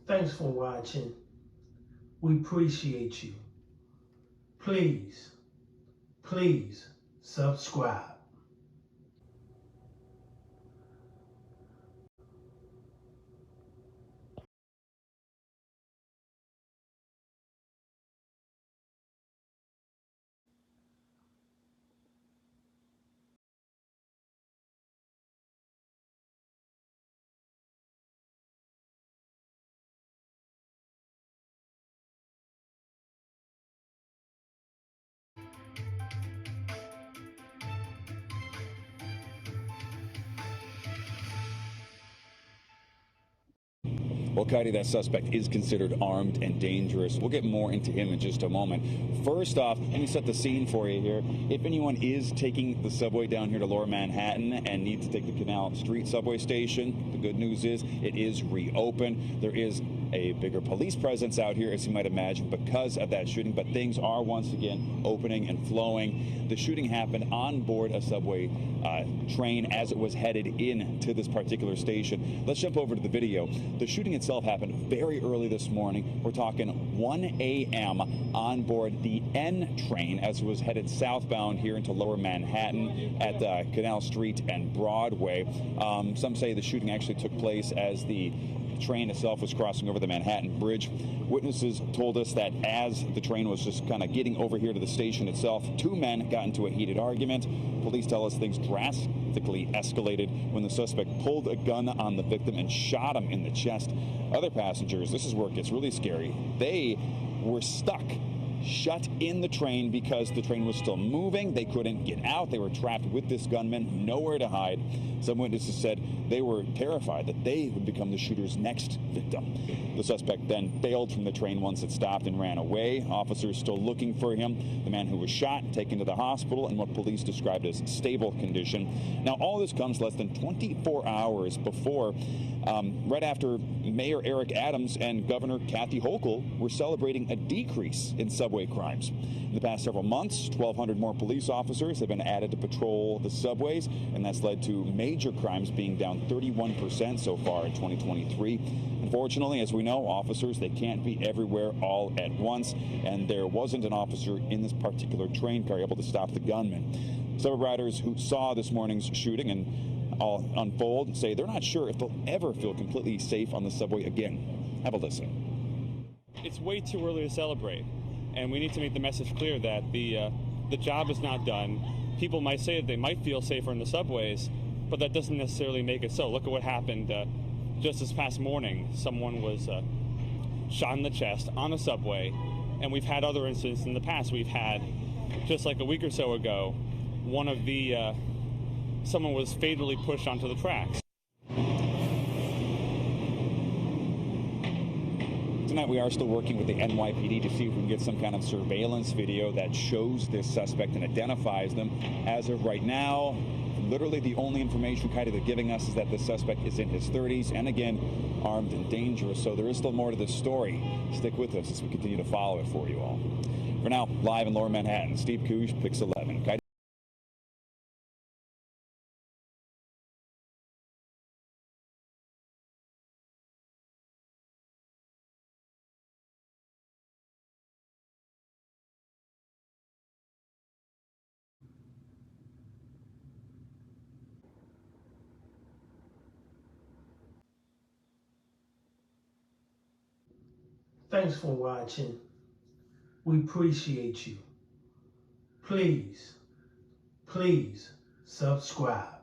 Thanks for watching. We appreciate you. Please subscribe. Well, Kaidi, that suspect is considered armed and dangerous. We'll get more into him in just a moment. First off, let me set the scene for you here. If anyone is taking the subway down here to Lower Manhattan and needs to take the Canal Street subway station, the good news is it is reopened. There is a bigger police presence out here, as you might imagine, because of that shooting, but things are once again opening and flowing. The shooting happened on board a subway train as it was headed in to this particular station. Let's jump over to the video. The shooting itself happened very early this morning. We're talking 1 a.m. on board the N train as it was headed southbound here into Lower Manhattan at Canal Street and Broadway. Some say the shooting actually took place as the train itself was crossing over the Manhattan Bridge. Witnesses told us that as the train was just kind of getting over here to the station itself, two men got into a heated argument. Police tell us things drastically escalated when the suspect pulled a gun on the victim and shot him in the chest. Other passengers, this is where it gets really scary, they were stuck, shut in the train because the train was still moving. They couldn't get out. They were trapped with this gunman, nowhere to hide. Some witnesses said they were terrified that they would become the shooter's next victim. The suspect then bailed from the train once it stopped and ran away. Officers still looking for him. The man who was shot taken to the hospital in what police described as stable condition. Now, all this comes less than 24 hours before, right after Mayor Eric Adams and Governor Kathy Hochul were celebrating a decrease in subway crimes. In the past several months, 1,200 more police officers have been added to patrol the subways, and that's led to major crimes being down 31% so far in 2023. Unfortunately, as we know, officers, they can't be everywhere all at once, and there wasn't an officer in this particular train car able to stop the gunman. Several riders who saw this morning's shooting and all unfold say they're not sure if they'll ever feel completely safe on the subway again. Have a listen. It's way too early to celebrate, and we need to make the message clear that the job is not done. People might say that they might feel safer in the subways, but that doesn't necessarily make it so. Look at what happened just this past morning. Someone was shot in the chest on a subway, and we've had other incidents in the past. We've had, just like a week or so ago, someone was fatally pushed onto the tracks. Tonight we are still working with the NYPD to see if we can get some kind of surveillance video that shows this suspect and identifies them. As of right now, literally the only information kind of they're giving us is that the suspect is in his 30s and, again, armed and dangerous. So there is still more to this story. Stick with us as we continue to follow it for you all. For now, live in Lower Manhattan, Steve Koosh, Pix 11. Thanks for watching. We appreciate you. Please subscribe.